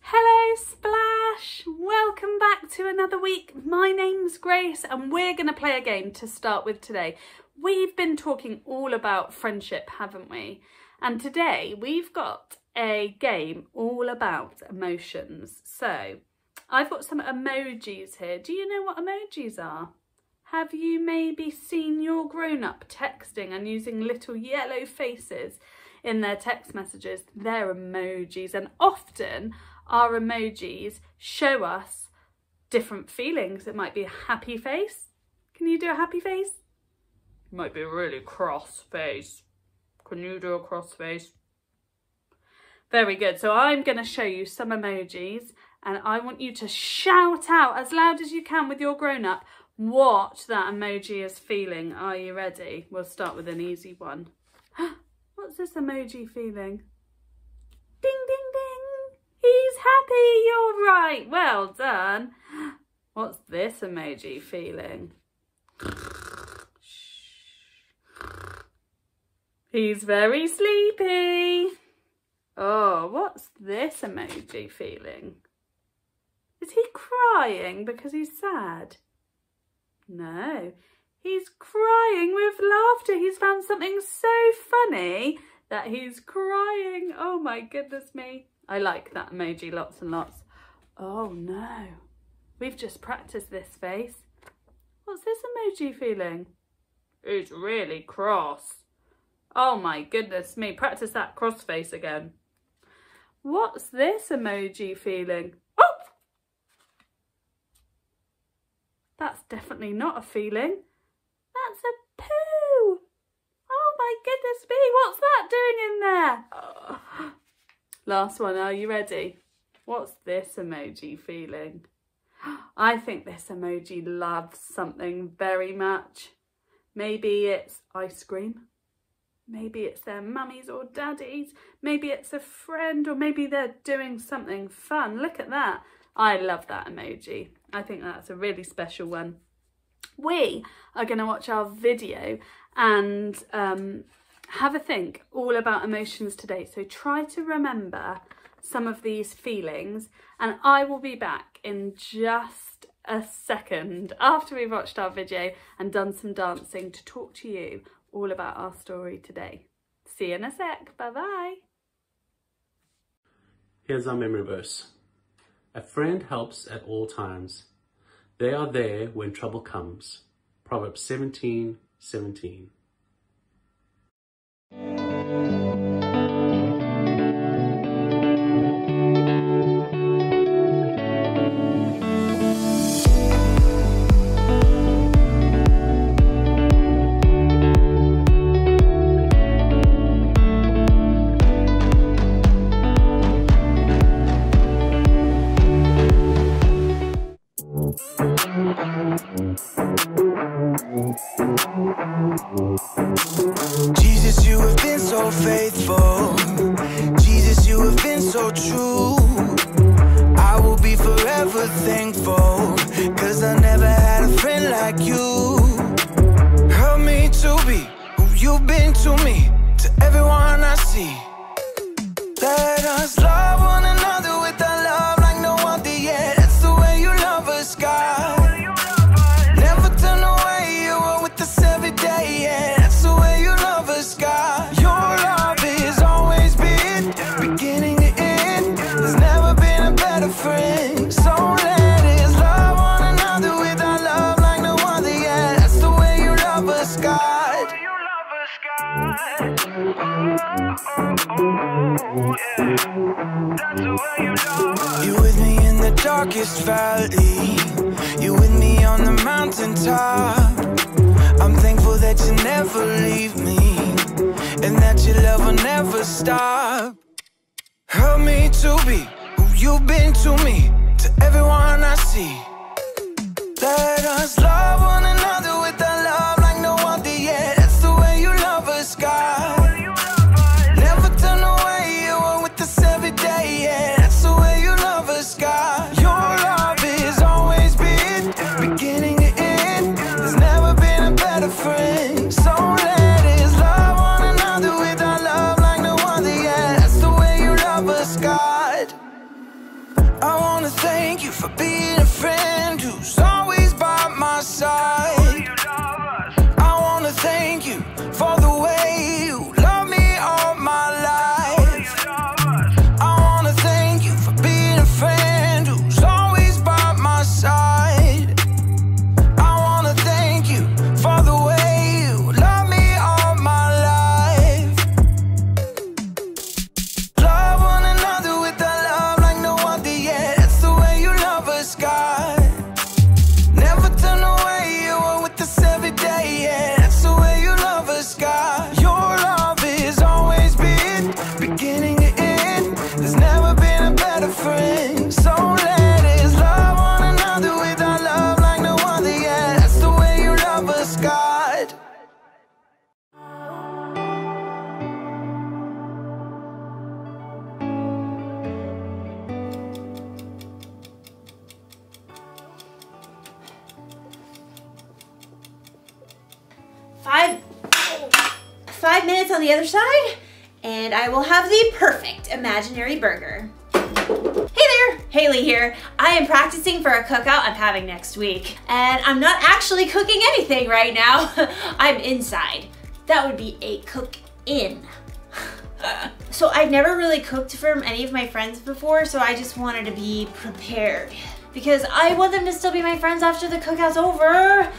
Hello Splash, welcome back to another week. My name's Grace and we're going to play a game to start with today. We've been talking all about friendship, haven't we? And today we've got a game all about emotions. So I've got some emojis here. Do you know what emojis are? Have you maybe seen your grown-up texting and using little yellow faces in their text messages? They're emojis, and often our emojis show us different feelings. It might be a happy face. Can you do a happy face? It might be a really cross face. Can you do a cross face? Very good. So I'm going to show you some emojis and I want you to shout out as loud as you can with your grown-up what that emoji is feeling. Are you ready? We'll start with an easy one. What's this emoji feeling? Ding, ding, ding. He's happy. You're right. Well done. What's this emoji feeling? He's very sleepy. Oh, what's this emoji feeling? Is he crying because he's sad? No, he's crying with laughter. He's found something so funny that he's crying. Oh my goodness me. I like that emoji lots and lots. Oh no, we've just practiced this face. What's this emoji feeling? It's really cross. Oh my goodness me, practice that cross face again. What's this emoji feeling? Oh! That's definitely not a feeling. That's a poo. Oh my goodness me, what's that doing in there? Oh. Last one, are you ready? What's this emoji feeling? I think this emoji loves something very much. Maybe it's ice cream. Maybe it's their mummies or daddies. Maybe it's a friend, or maybe they're doing something fun. Look at that. I love that emoji. I think that's a really special one. We are going to watch our video and have a think all about emotions today. So try to remember some of these feelings, and I will be back in just a second after we've watched our video and done some dancing to talk to you all about our story today. See you in a sec. Bye bye. Here's our memory verse. A friend helps at all times. They are there when trouble comes. Proverbs 17:17. Jesus, you have been so faithful. Jesus, you have been so true. I will be forever thankful, 'cause I never had a friend like you. Help me to be who you've been to me, to everyone I see. Let us love one another with our love like no other yet. That's the way you love us, God. Never turn away, you are with us every day, yeah. That's the way you love us, God. Your love has always been beginning to end. There's never been a better friend. So let us love one another with our love like no other, yeah. That's the way you love us, God. You with me in the darkest valley. You with me on the mountaintop. I'm thankful that you never leave me, and that your love will never stop. Help me to be who you've been to me, to everyone I see. Let us love one another with our love like no other yet. That's the way you love us, God. Never turn away, you are with us every day, yeah. That's the way you love us, God. Your love has always been beginning to end. There's never been a better friend. So let us love one another with our love like no other, yeah. That's the way you love us, God. 5 minutes on the other side, and I will have the perfect imaginary burger. Hey there, Haley here. I am practicing for a cookout I'm having next week, and I'm not actually cooking anything right now. I'm inside. That would be a cook-in. So I've never really cooked for any of my friends before, so I just wanted to be prepared because I want them to still be my friends after the cookout's over.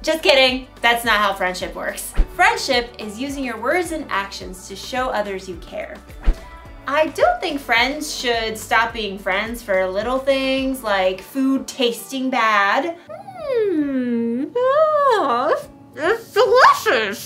Just kidding, that's not how friendship works. Friendship is using your words and actions to show others you care. I don't think friends should stop being friends for little things like food tasting bad. Oh, it's delicious.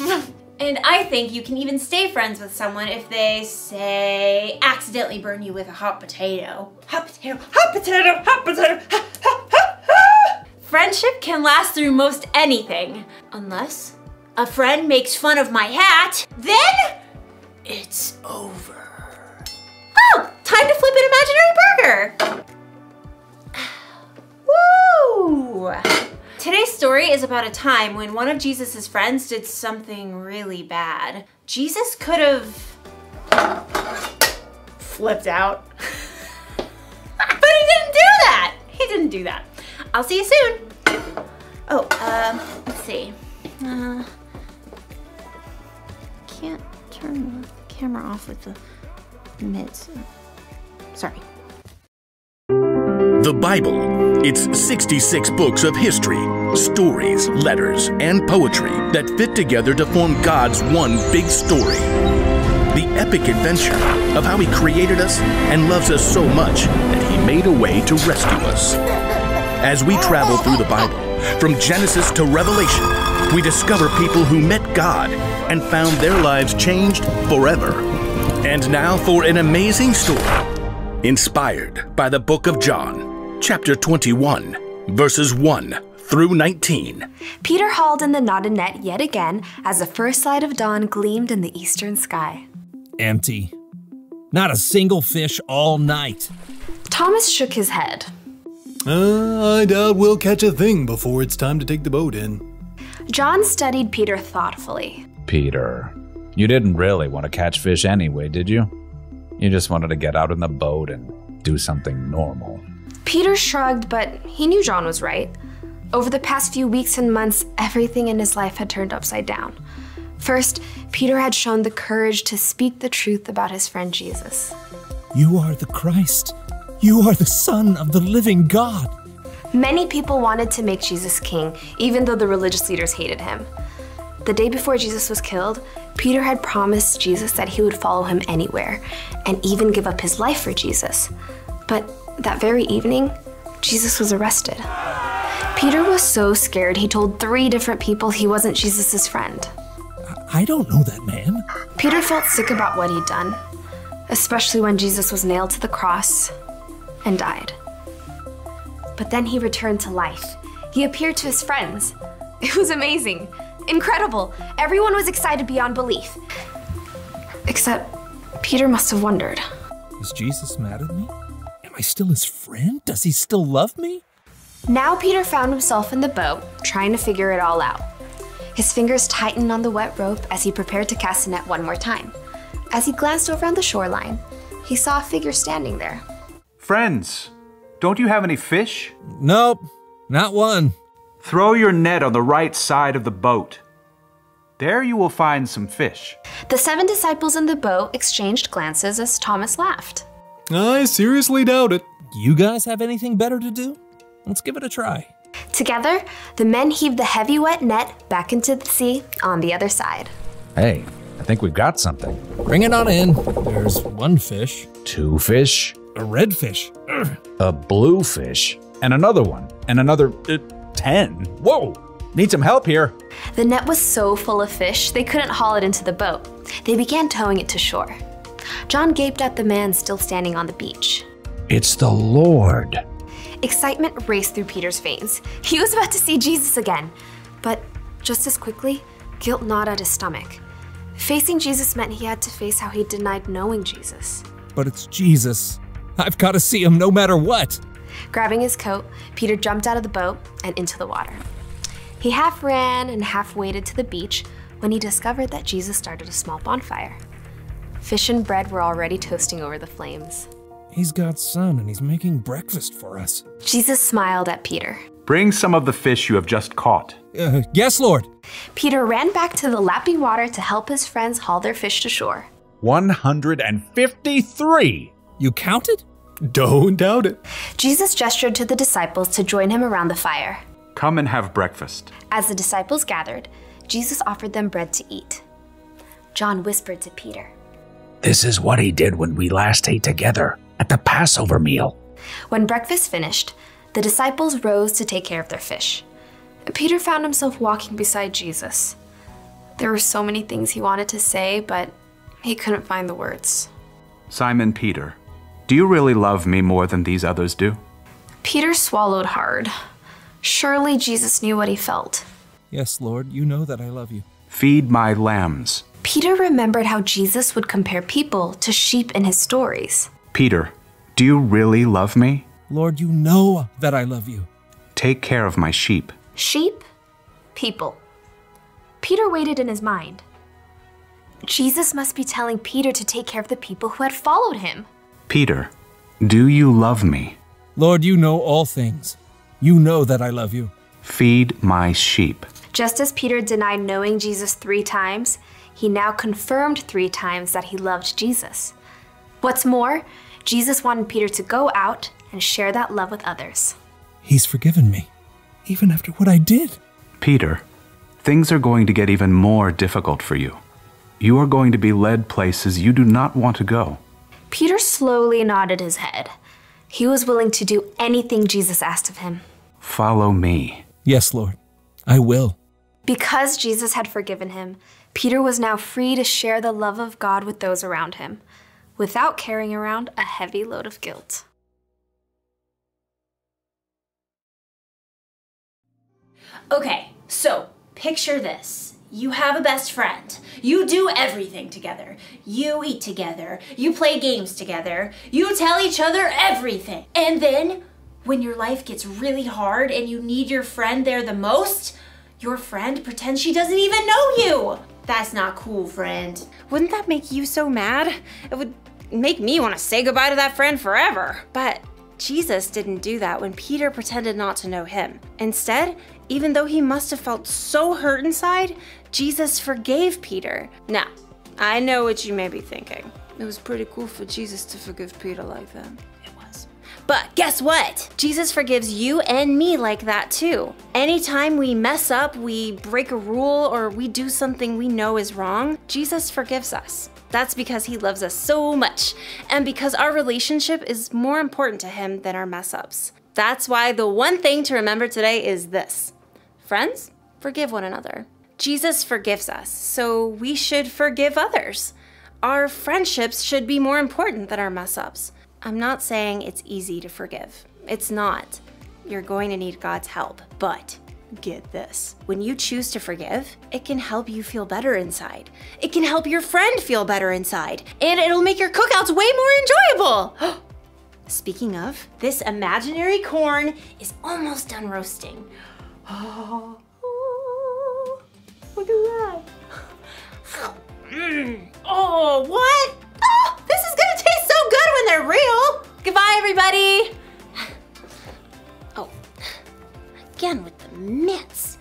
And I think you can even stay friends with someone if they, say, accidentally burn you with a hot potato. Hot potato, hot potato, hot potato, ha, ha, ha, ha. Friendship can last through most anything. Unless a friend makes fun of my hat, then it's over. Oh, time to flip an imaginary burger. Woo! Today's story is about a time when one of Jesus's friends did something really bad. Jesus could have flipped out. But he didn't do that. He didn't do that. I'll see you soon. Oh, let's see. Can't turn the camera off with the mids. Sorry. The Bible. It's 66 books of history, stories, letters, and poetry that fit together to form God's one big story. The epic adventure of how He created us and loves us so much that He made a way to rescue us. As we travel through the Bible, from Genesis to Revelation, we discover people who met God and found their lives changed forever. And now for an amazing story, inspired by the book of John. Chapter 21, verses 1 through 19. Peter hauled in the knotted net yet again as the first light of dawn gleamed in the eastern sky. Empty. Not a single fish all night. Thomas shook his head. I doubt we'll catch a thing before it's time to take the boat in. John studied Peter thoughtfully. Peter, you didn't really want to catch fish anyway, did you? You just wanted to get out in the boat and do something normal. Peter shrugged, but he knew John was right. Over the past few weeks and months, everything in his life had turned upside down. First, Peter had shown the courage to speak the truth about his friend Jesus. You are the Christ. You are the Son of the living God. Many people wanted to make Jesus king, even though the religious leaders hated him. The day before Jesus was killed, Peter had promised Jesus that he would follow him anywhere, and even give up his life for Jesus. But that very evening, Jesus was arrested. Peter was so scared he told 3 different people he wasn't Jesus' friend. I don't know that man. Peter felt sick about what he'd done, especially when Jesus was nailed to the cross and died. But then he returned to life. He appeared to his friends. It was amazing, incredible. Everyone was excited beyond belief. Except Peter must have wondered. Is Jesus mad at me? Am I still his friend? Does he still love me? Now Peter found himself in the boat, trying to figure it all out. His fingers tightened on the wet rope as he prepared to cast the net one more time. As he glanced over on the shoreline, he saw a figure standing there. Friends, don't you have any fish? Nope, not one. Throw your net on the right side of the boat. There you will find some fish. The 7 disciples in the boat exchanged glances as Thomas laughed. I seriously doubt it. You guys have anything better to do? Let's give it a try. Together, the men heaved the heavy wet net back into the sea on the other side. Hey, I think we've got something. Bring it on in. There's 1 fish. 2 fish. A red fish. A blue fish. And another one. And another 10. Whoa! Need some help here. The net was so full of fish, they couldn't haul it into the boat. They began towing it to shore. John gaped at the man still standing on the beach. It's the Lord. Excitement raced through Peter's veins. He was about to see Jesus again. But just as quickly, guilt gnawed at his stomach. Facing Jesus meant he had to face how he denied knowing Jesus. But it's Jesus. I've got to see him no matter what. Grabbing his coat, Peter jumped out of the boat and into the water. He half ran and half waded to the beach, when he discovered that Jesus started a small bonfire. Fish and bread were already toasting over the flames. He's God's son and he's making breakfast for us. Jesus smiled at Peter. Bring some of the fish you have just caught. Yes, Lord. Peter ran back to the lapping water to help his friends haul their fish to shore. 153! You counted? Don't doubt it. Jesus gestured to the disciples to join him around the fire. Come and have breakfast. As the disciples gathered, Jesus offered them bread to eat. John whispered to Peter, This is what he did when we last ate together at the Passover meal. When breakfast finished, the disciples rose to take care of their fish. Peter found himself walking beside Jesus. There were so many things he wanted to say, but he couldn't find the words. Simon Peter, do you really love me more than these others do? Peter swallowed hard. Surely Jesus knew what he felt. Yes, Lord, you know that I love you. Feed my lambs. Peter remembered how Jesus would compare people to sheep in his stories. Peter, do you really love me? Lord, you know that I love you. Take care of my sheep. Sheep? People. Peter waited in his mind. Jesus must be telling Peter to take care of the people who had followed him. Peter, do you love me? Lord, you know all things. You know that I love you. Feed my sheep. Just as Peter denied knowing Jesus 3 times, he now confirmed 3 times that he loved Jesus. What's more, Jesus wanted Peter to go out and share that love with others. He's forgiven me, even after what I did. Peter, things are going to get even more difficult for you. You are going to be led places you do not want to go. Peter slowly nodded his head. He was willing to do anything Jesus asked of him. Follow me. Yes, Lord, I will. Because Jesus had forgiven him, Peter was now free to share the love of God with those around him, without carrying around a heavy load of guilt. Okay, so picture this. You have a best friend. You do everything together. You eat together. You play games together. You tell each other everything. And then, when your life gets really hard and you need your friend there the most, your friend pretends she doesn't even know you. That's not cool, friend. Wouldn't that make you so mad? It would make me want to say goodbye to that friend forever. But Jesus didn't do that when Peter pretended not to know him. Instead, even though he must have felt so hurt inside, Jesus forgave Peter. Now, I know what you may be thinking. It was pretty cool for Jesus to forgive Peter like that. It was. But guess what? Jesus forgives you and me like that too. Anytime we mess up, we break a rule, or we do something we know is wrong, Jesus forgives us. That's because he loves us so much, and because our relationship is more important to him than our mess ups. That's why the one thing to remember today is this. Friends, forgive one another. Jesus forgives us, so we should forgive others. Our friendships should be more important than our mess ups. I'm not saying it's easy to forgive. It's not. You're going to need God's help, but get this. When you choose to forgive, it can help you feel better inside. It can help your friend feel better inside, and it'll make your cookouts way more enjoyable. Speaking of, this imaginary corn is almost done roasting. Oh, look at that. Oh, what? Oh, this is gonna taste so good when they're real. Goodbye, everybody. Oh, again with the mitts.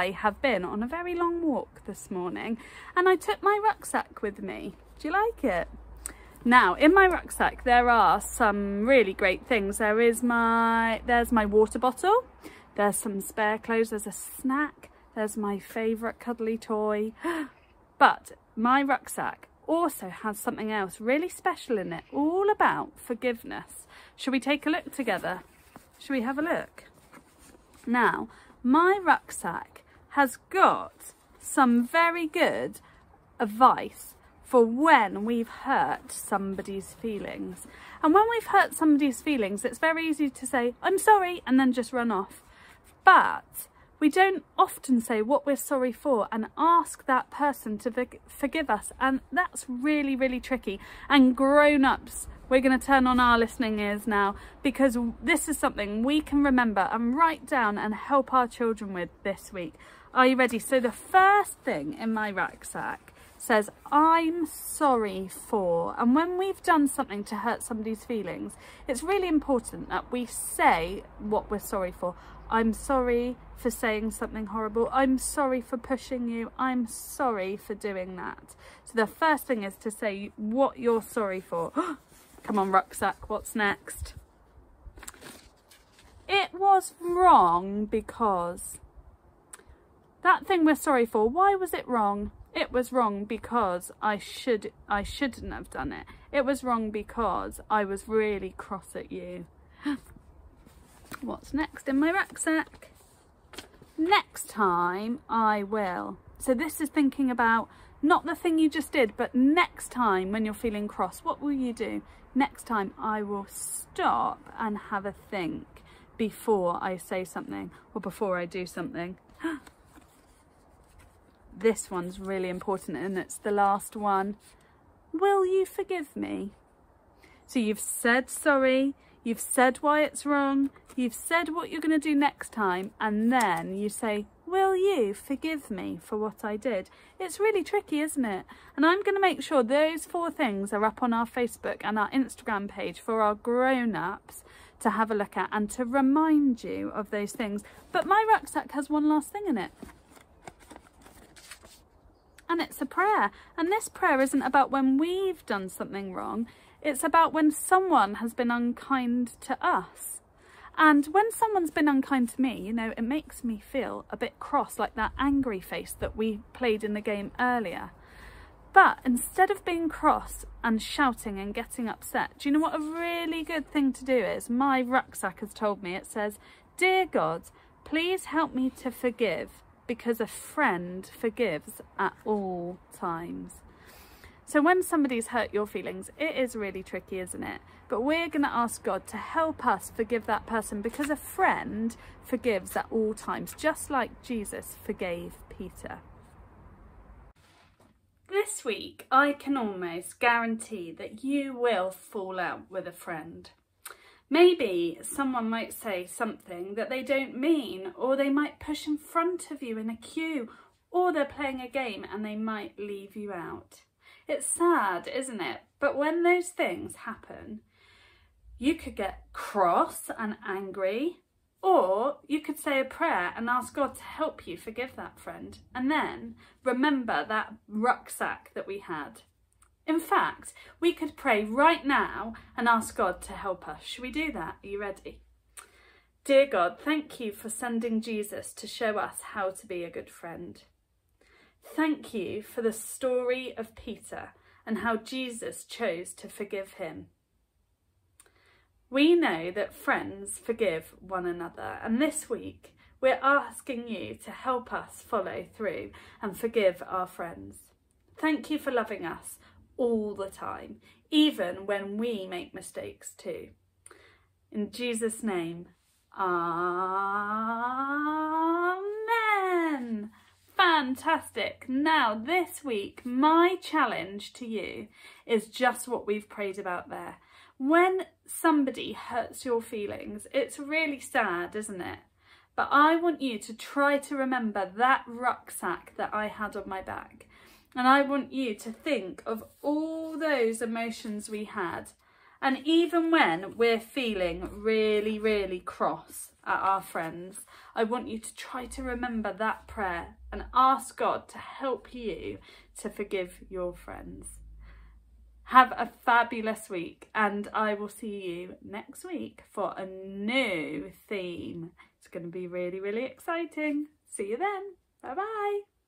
I have been on a very long walk this morning and I took my rucksack with me. Do you like it? Now, in my rucksack, there are some really great things. There's my water bottle. There's some spare clothes. There's a snack. There's my favourite cuddly toy. But my rucksack also has something else really special in it, all about forgiveness. Should we take a look together? Should we have a look? Now, my rucksack has got some very good advice for when we've hurt somebody's feelings. And when we've hurt somebody's feelings, it's very easy to say, I'm sorry, and then just run off. But we don't often say what we're sorry for and ask that person to forgive us. And that's really, really tricky. And grown-ups, we're going to turn on our listening ears now, because this is something we can remember and write down and help our children with this week. Are you ready? So the first thing in my rucksack says, I'm sorry for. And when we've done something to hurt somebody's feelings, it's really important that we say what we're sorry for. I'm sorry for saying something horrible. I'm sorry for pushing you. I'm sorry for doing that. So the first thing is to say what you're sorry for. Come on, rucksack, what's next? It was wrong because. That thing we're sorry for, why was it wrong? It was wrong because I shouldn't have done it. It was wrong because I was really cross at you. What's next in my rucksack? Next time I will. So this is thinking about not the thing you just did, but next time when you're feeling cross, what will you do? Next time I will stop and have a think before I say something or before I do something. This one's really important, and it's the last one. Will you forgive me? So you've said sorry, you've said why it's wrong, you've said what you're going to do next time, and then you say, will you forgive me for what I did? It's really tricky, isn't it? And I'm going to make sure those 4 things are up on our Facebook and our Instagram page for our grown-ups to have a look at and to remind you of those things. But my rucksack has one last thing in it. And it's a prayer. And this prayer isn't about when we've done something wrong. It's about when someone has been unkind to us. And when someone's been unkind to me, you know, it makes me feel a bit cross, like that angry face that we played in the game earlier. But instead of being cross and shouting and getting upset, do you know what a really good thing to do is? My rucksack has told me, it says, Dear God, please help me to forgive, because a friend forgives at all times. So when somebody's hurt your feelings, it is really tricky, isn't it? But we're going to ask God to help us forgive that person, because a friend forgives at all times, just like Jesus forgave Peter. This week, I can almost guarantee that you will fall out with a friend. Maybe someone might say something that they don't mean, or they might push in front of you in a queue, or they're playing a game and they might leave you out. It's sad, isn't it? But when those things happen, you could get cross and angry, or you could say a prayer and ask God to help you forgive that friend. And then remember that rucksack that we had. In fact, we could pray right now and ask God to help us. Should we do that? Are you ready? Dear God, thank you for sending Jesus to show us how to be a good friend. Thank you for the story of Peter and how Jesus chose to forgive him. We know that friends forgive one another, and this week we're asking you to help us follow through and forgive our friends. Thank you for loving us all the time, even when we make mistakes too. In Jesus' name, Amen. Fantastic. Now this week, my challenge to you is just what we've prayed about there. When somebody hurts your feelings, it's really sad, isn't it? But I want you to try to remember that rucksack that I had on my back. And I want you to think of all those emotions we had And even when we're feeling really, really cross at our friends, I want you to try to remember that prayer and ask God to help you to forgive your friends. Have a fabulous week, and I will see you next week for a new theme. It's going to be really, really exciting. See you then. Bye-bye.